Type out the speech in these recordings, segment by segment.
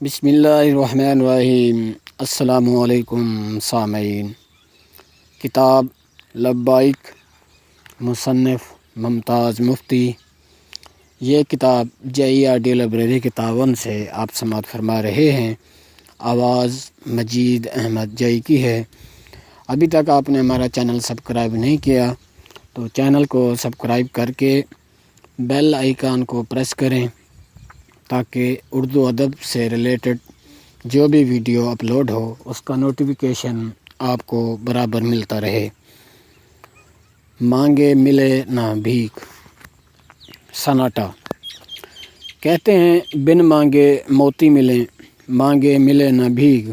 بسم اللہ الرحمن الرحیم۔ السلام علیکم سامعین۔ کتاب لبیک، مصنف ممتاز مفتی۔ یہ کتاب JERD لائبریری کے تعاون سے آپ سماعت فرما رہے ہیں۔ آواز مجید احمد جئی کی ہے۔ ابھی تک آپ نے ہمارا چینل سبسکرائب نہیں کیا تو چینل کو سبسکرائب کر کے بیل آئیکن کو پریس کریں تاکہ اردو ادب سے ریلیٹڈ جو بھی ویڈیو اپلوڈ ہو اس کا نوٹیفیکیشن آپ کو برابر ملتا رہے۔ مانگے ملے نہ بھیک، سناٹا۔ کہتے ہیں بن مانگے موتی ملیں، مانگے ملے نہ بھیک۔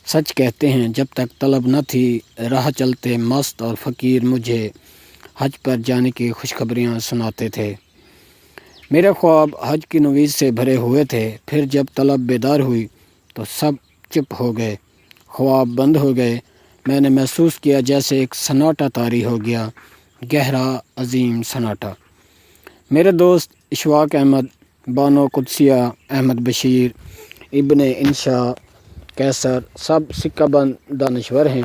سچ کہتے ہیں جب تک طلب نہ تھی راہ چلتے مست اور فقیر مجھے حج پر جانے کی خوشخبریاں سناتے تھے۔ میرے خواب حج کی نوید سے بھرے ہوئے تھے، پھر جب طلب بیدار ہوئی تو سب چپ ہو گئے، خواب بند ہو گئے۔ میں نے محسوس کیا جیسے ایک سناٹا طاری ہو گیا، گہرا عظیم سناٹا۔ میرے دوست اشفاق احمد، بانو قدسیہ، احمد بشیر، ابن انشا، کیسر سب سکہ بند دانشور ہیں۔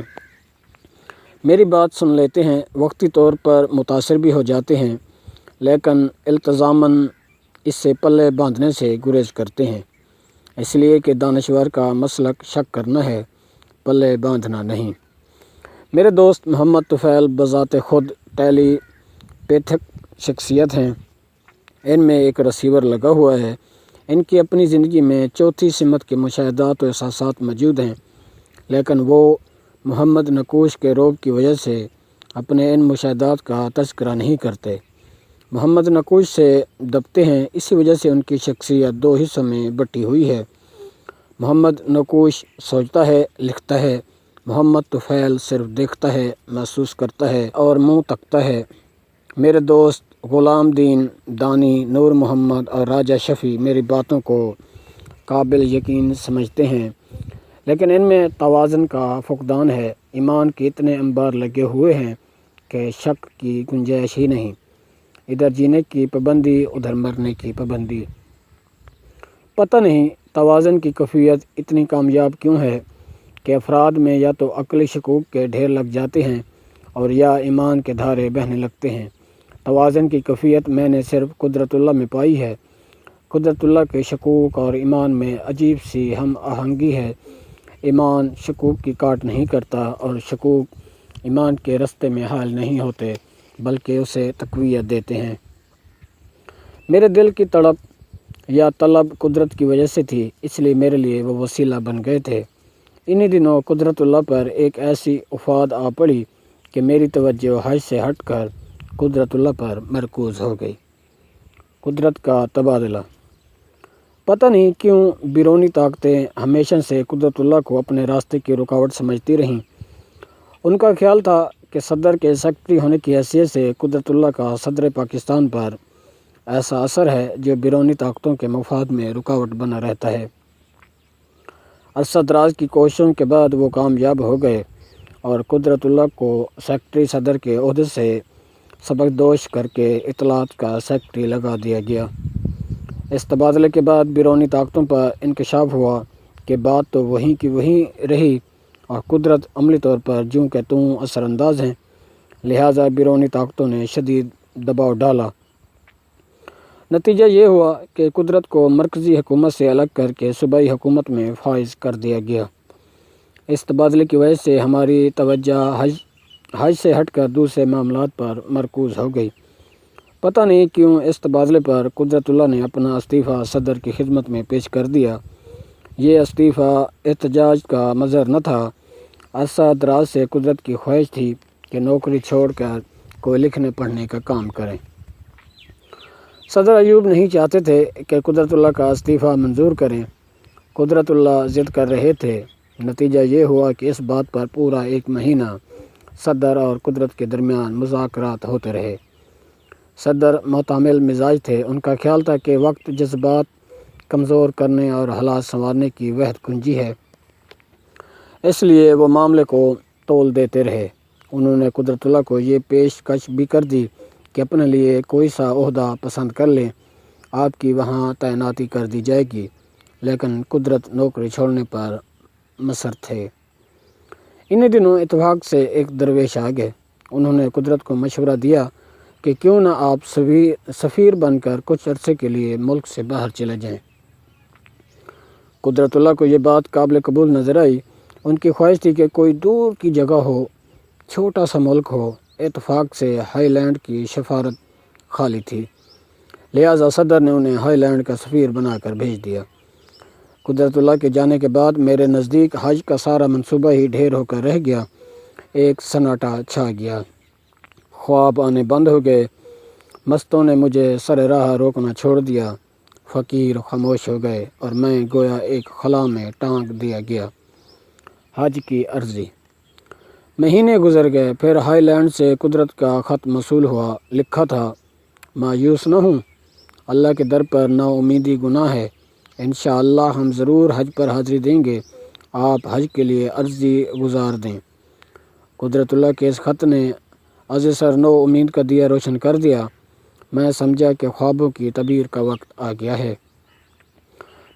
میری بات سن لیتے ہیں، وقتی طور پر متاثر بھی ہو جاتے ہیں، لیکن التزاماً اس سے پلے باندھنے سے گریز کرتے ہیں، اس لیے کہ دانشور کا مسلک شک کرنا ہے، پلے باندھنا نہیں۔ میرے دوست محمد طفیل بذات خود ٹیلی پیتھک شخصیت ہیں۔ ان میں ایک ریسیور لگا ہوا ہے۔ ان کی اپنی زندگی میں چوتھی سمت کے مشاہدات و احساسات موجود ہیں، لیکن وہ محمد نقوش کے روب کی وجہ سے اپنے ان مشاہدات کا تذکرہ نہیں کرتے۔ محمد نقوش سے دبتے ہیں، اسی وجہ سے ان کی شخصیت دو حصوں میں بٹی ہوئی ہے۔ محمد نقوش سوچتا ہے، لکھتا ہے، محمد طفیل صرف دیکھتا ہے، محسوس کرتا ہے اور منہ تکتا ہے۔ میرے دوست غلام دین، دانی، نور محمد اور راجہ شفیع میری باتوں کو قابل یقین سمجھتے ہیں، لیکن ان میں توازن کا فقدان ہے۔ ایمان کے اتنے انبار لگے ہوئے ہیں کہ شک کی گنجائش ہی نہیں، ادھر جینے کی پابندی، ادھر مرنے کی پابندی۔ پتہ نہیں توازن کی کیفیت اتنی کامیاب کیوں ہے کہ افراد میں یا تو عقلی شکوک کے ڈھیر لگ جاتے ہیں اور یا ایمان کے دھارے بہنے لگتے ہیں۔ توازن کی کیفیت میں نے صرف قدرت اللہ میں پائی ہے۔ قدرت اللہ کے شکوک اور ایمان میں عجیب سی ہم آہنگی ہے۔ ایمان شکوک کی کاٹ نہیں کرتا اور شکوک ایمان کے رستے میں حائل نہیں ہوتے، بلکہ اسے تقویت دیتے ہیں۔ میرے دل کی تڑپ یا طلب قدرت کی وجہ سے تھی، اس لیے میرے لیے وہ وسیلہ بن گئے تھے۔ انہی دنوں قدرت اللہ پر ایک ایسی افاد آ پڑی کہ میری توجہ حج سے ہٹ کر قدرت اللہ پر مرکوز ہو گئی۔ قدرت کا تبادلہ۔ پتہ نہیں کیوں بیرونی طاقتیں ہمیشہ سے قدرت اللہ کو اپنے راستے کی رکاوٹ سمجھتی رہیں۔ ان کا خیال تھا کہ صدر کے سیکرٹری ہونے کی حیثیت سے قدرت اللہ کا صدر پاکستان پر ایسا اثر ہے جو بیرونی طاقتوں کے مفاد میں رکاوٹ بنا رہتا ہے۔ عرصہ دراز کی کوششوں کے بعد وہ کامیاب ہو گئے اور قدرت اللہ کو سیکرٹری صدر کے عہدے سے سبکدوش کر کے اطلاعات کا سیکرٹری لگا دیا گیا۔ اس تبادلے کے بعد بیرونی طاقتوں پر انکشاف ہوا کہ بات تو وہیں کی وہیں رہی اور قدرت عملی طور پر جوں کہ توں اثر انداز ہیں، لہٰذا بیرونی طاقتوں نے شدید دباؤ ڈالا۔ نتیجہ یہ ہوا کہ قدرت کو مرکزی حکومت سے الگ کر کے صوبائی حکومت میں فائز کر دیا گیا۔ اس تبادلے کی وجہ سے ہماری توجہ حج سے ہٹ کر دوسرے معاملات پر مرکوز ہو گئی۔ پتہ نہیں کیوں اس تبادلے پر قدرت اللہ نے اپنا استعفیٰ صدر کی خدمت میں پیش کر دیا۔ یہ استعفیٰ احتجاج کا مظہر نہ تھا، عرصہ دراز سے قدرت کی خواہش تھی کہ نوکری چھوڑ کر کوئی لکھنے پڑھنے کا کام کریں۔ صدر ایوب نہیں چاہتے تھے کہ قدرت اللہ کا استعفیٰ منظور کریں، قدرت اللہ ضد کر رہے تھے۔ نتیجہ یہ ہوا کہ اس بات پر پورا 1 مہینہ صدر اور قدرت کے درمیان مذاکرات ہوتے رہے۔ صدر معتمل مزاج تھے، ان کا خیال تھا کہ وقت جذبات کمزور کرنے اور حالات سنوارنے کی وحد کنجی ہے، اس لیے وہ معاملے کو تول دیتے رہے۔ انہوں نے قدرت اللہ کو یہ پیشکش بھی کر دی کہ اپنے لیے کوئی سا عہدہ پسند کر لیں، آپ کی وہاں تعیناتی کر دی جائے گی۔ لیکن قدرت نوکری چھوڑنے پر مصر تھے۔ انہی دنوں اتفاق سے ایک درویش آ گئے۔ انہوں نے قدرت کو مشورہ دیا کہ کیوں نہ آپ سفیر بن کر کچھ عرصے کے لیے ملک سے باہر چلے جائیں۔ قدرت اللہ کو یہ بات قابل قبول نظر آئی۔ ان کی خواہش تھی کہ کوئی دور کی جگہ ہو، چھوٹا سا ملک ہو۔ اتفاق سے ہائی لینڈ کی سفارت خالی تھی، لہٰذا صدر نے انہیں ہائی لینڈ کا سفیر بنا کر بھیج دیا۔ قدرت اللہ کے جانے کے بعد میرے نزدیک حج کا سارا منصوبہ ہی ڈھیر ہو کر رہ گیا۔ ایک سناٹا چھا گیا، خواب آنے بند ہو گئے، مستوں نے مجھے سر راہ روکنا چھوڑ دیا، فقیر خاموش ہو گئے اور میں گویا ایک خلا میں ٹانگ دیا گیا۔ حج کی عرضی۔ مہینے گزر گئے، پھر ہائی لینڈ سے قدرت کا خط موصول ہوا۔ لکھا تھا، مایوس نہ ہوں، اللہ کے در پر نا امیدی گناہ ہے، انشاءاللہ ہم ضرور حج پر حاضری دیں گے، آپ حج کے لیے عرضی گزار دیں۔ قدرت اللہ کے اس خط نے از سر نو امید کا دیا روشن کر دیا۔ میں سمجھا کہ خوابوں کی تعبیر کا وقت آ گیا ہے۔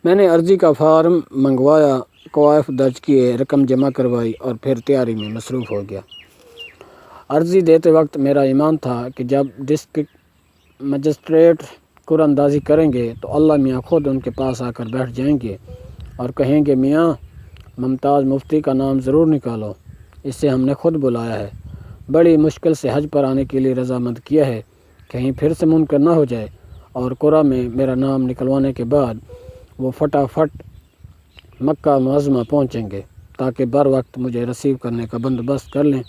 میں نے عرضی کا فارم منگوایا، کوائف درج کیے، رقم جمع کروائی اور پھر تیاری میں مصروف ہو گیا۔ عرضی دیتے وقت میرا ایمان تھا کہ جب ڈسٹرکٹ مجسٹریٹ قرعہ اندازی کریں گے تو اللہ میاں خود ان کے پاس آ کر بیٹھ جائیں گے اور کہیں گے، میاں ممتاز مفتی کا نام ضرور نکالو، اسے ہم نے خود بلایا ہے، بڑی مشکل سے حج پر آنے کے لیے رضامند کیا ہے، کہیں پھر سے منکر نہ ہو جائے۔ اور قرعہ میں میرا نام نکلوانے کے بعد وہ فٹافٹ مکہ معظمہ پہنچیں گے تاکہ بر وقت مجھے ریسیو کرنے کا بندوبست کر لیں۔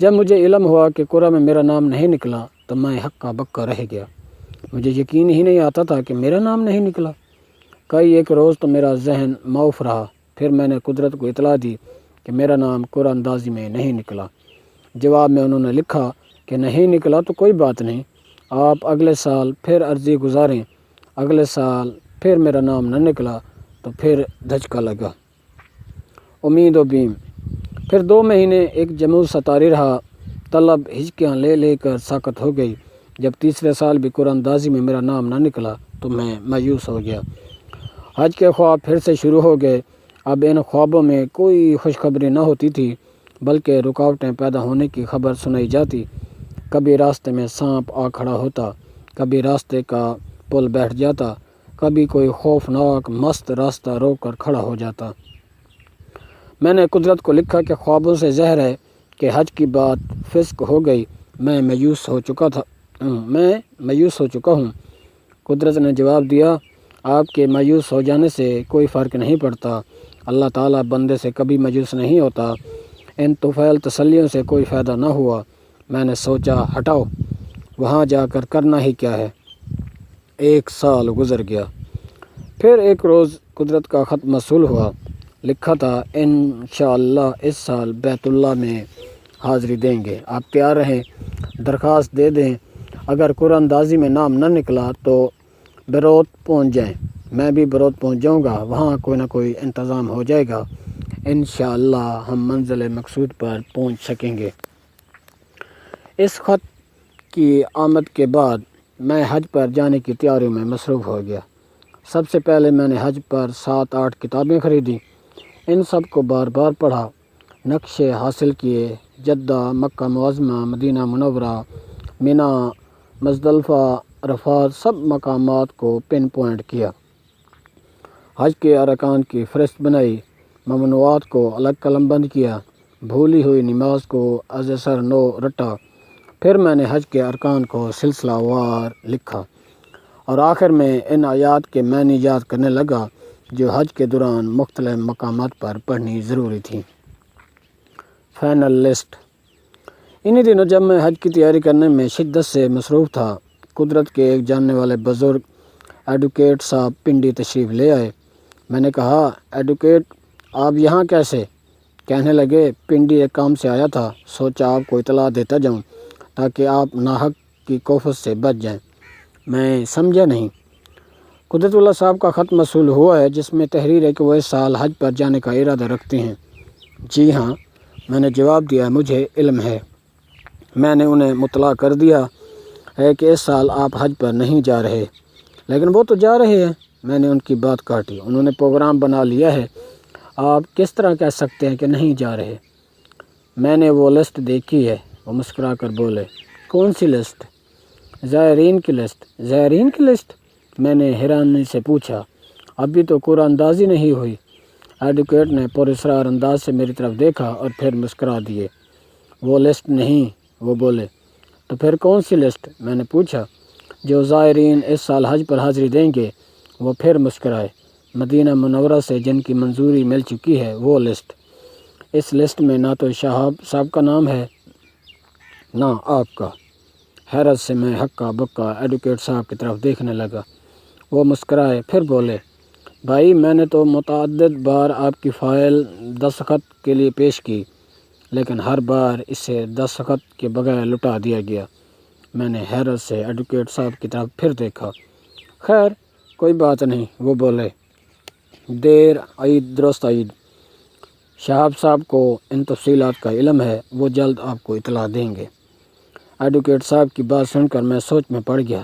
جب مجھے علم ہوا کہ قرعہ میں میرا نام نہیں نکلا تو میں ہکا بکا رہ گیا۔ مجھے یقین ہی نہیں آتا تھا کہ میرا نام نہیں نکلا۔ کئی ایک روز تو میرا ذہن معاف رہا، پھر میں نے قدرت کو اطلاع دی کہ میرا نام قرعہ اندازی میں نہیں نکلا۔ جواب میں انہوں نے لکھا کہ نہیں نکلا تو کوئی بات نہیں، آپ اگلے سال پھر عرضی گزاریں۔ اگلے سال پھر میرا نام نہ نکلا تو پھر دھچکا لگا، امید و بیم۔ پھر 2 مہینے ایک جمود سا طاری رہا، طلب ہچکیاں لے لے کر ساکت ہو گئی۔ جب تیسرے سال بھی قرعہ اندازی میں میرا نام نہ نکلا تو میں مایوس ہو گیا۔ حج کے خواب پھر سے شروع ہو گئے۔ اب ان خوابوں میں کوئی خوشخبری نہ ہوتی تھی بلکہ رکاوٹیں پیدا ہونے کی خبر سنائی جاتی۔ کبھی راستے میں سانپ آ کھڑا ہوتا، کبھی راستے کا پل بیٹھ جاتا، کبھی کوئی خوفناک مست راستہ روک کر کھڑا ہو جاتا۔ میں نے قدرت کو لکھا کہ خوابوں سے زہر ہے کہ حج کی بات فسق ہو گئی، میں مایوس ہو چکا ہوں۔ قدرت نے جواب دیا، آپ کے مایوس ہو جانے سے کوئی فرق نہیں پڑتا، اللہ تعالیٰ بندے سے کبھی مایوس نہیں ہوتا۔ ان طفیل تسلیوں سے کوئی فائدہ نہ ہوا۔ میں نے سوچا، ہٹاؤ، وہاں جا کر کرنا ہی کیا ہے۔ 1 سال گزر گیا۔ پھر ایک روز قدرت کا خط موصول ہوا۔ لکھا تھا، انشاءاللہ اس سال بیت اللہ میں حاضری دیں گے، آپ تیار رہیں، درخواست دے دیں، اگر قرعہ اندازی میں نام نہ نکلا تو بیروت پہنچ جائیں، میں بھی بیروت پہنچ جاؤں گا، وہاں کوئی نہ کوئی انتظام ہو جائے گا، انشاءاللہ ہم منزل مقصود پر پہنچ سکیں گے۔ اس خط کی آمد کے بعد میں حج پر جانے کی تیاریوں میں مصروف ہو گیا۔ سب سے پہلے میں نے حج پر 7-8 کتابیں خریدیں، ان سب کو بار بار پڑھا، نقشے حاصل کیے، جدہ، مکہ معظمہ، مدینہ منورہ، مینا، مزدلفہ، عرفات، سب مقامات کو پن پوائنٹ کیا۔ حج کے ارکان کی فہرست بنائی، ممنوعات کو الگ قلم بند کیا، بھولی ہوئی نماز کو از سر نو رٹا۔ پھر میں نے حج کے ارکان کو سلسلہ وار لکھا اور آخر میں ان آیات کے معنی یاد کرنے لگا جو حج کے دوران مختلف مقامات پر پڑھنی ضروری تھیں۔ Final list. انہی دنوں جب میں حج کی تیاری کرنے میں شدت سے مصروف تھا، قدرت کے ایک جاننے والے بزرگ ایڈوکیٹ صاحب پنڈی تشریف لے آئے۔ میں نے کہا، ایڈوکیٹ آپ یہاں کیسے؟ کہنے لگے، پنڈی ایک کام سے آیا تھا، سوچا آپ کو اطلاع دیتا جاؤں تاکہ آپ ناحق کی کوفت سے بچ جائیں۔ میں سمجھا نہیں۔ قدرت اللہ صاحب کا خط موصول ہوا ہے جس میں تحریر ہے کہ وہ اس سال حج پر جانے کا ارادہ رکھتے ہیں۔ جی ہاں، میں نے جواب دیا، مجھے علم ہے۔ میں نے انہیں مطلع کر دیا ہے کہ اس سال آپ حج پر نہیں جا رہے، لیکن وہ تو جا رہے ہیں۔ میں نے ان کی بات کاٹی۔ انہوں نے پروگرام بنا لیا ہے، آپ کس طرح کہہ سکتے ہیں کہ نہیں جا رہے؟ میں نے وہ لسٹ دیکھی ہے۔ وہ مسکرا کر بولے، کون سی لسٹ؟ زائرین کی لسٹ۔ زائرین کی لسٹ؟ میں نے حیرانی سے پوچھا، ابھی تو قرآن اندازی نہیں ہوئی۔ ایڈوکیٹ نے پراسرار انداز سے میری طرف دیکھا اور پھر مسکرا دیے۔ وہ لسٹ نہیں، وہ بولے۔ تو پھر کون سی لسٹ؟ میں نے پوچھا۔ جو زائرین اس سال حج پر حاضری دیں گے۔ وہ پھر مسکرائے۔ مدینہ منورہ سے جن کی منظوری مل چکی ہے وہ لسٹ۔ اس لسٹ میں نہ تو شہاب صاحب کا نام ہے نہ آپ کا۔ حیرت سے میں ہکا بکا ایڈوکیٹ صاحب کی طرف دیکھنے لگا۔ وہ مسکرائے، پھر بولے، بھائی میں نے تو متعدد بار آپ کی فائل دستخط کے لیے پیش کی، لیکن ہر بار اسے دستخط کے بغیر لٹا دیا گیا۔ میں نے حیرت سے ایڈوکیٹ صاحب کی طرف پھر دیکھا۔ خیر کوئی بات نہیں، وہ بولے، دیر عید درست عید۔ شہاب صاحب کو ان تفصیلات کا علم ہے، وہ جلد آپ کو اطلاع دیں گے۔ ایڈوکیٹ صاحب کی بات سن کر میں سوچ میں پڑ گیا۔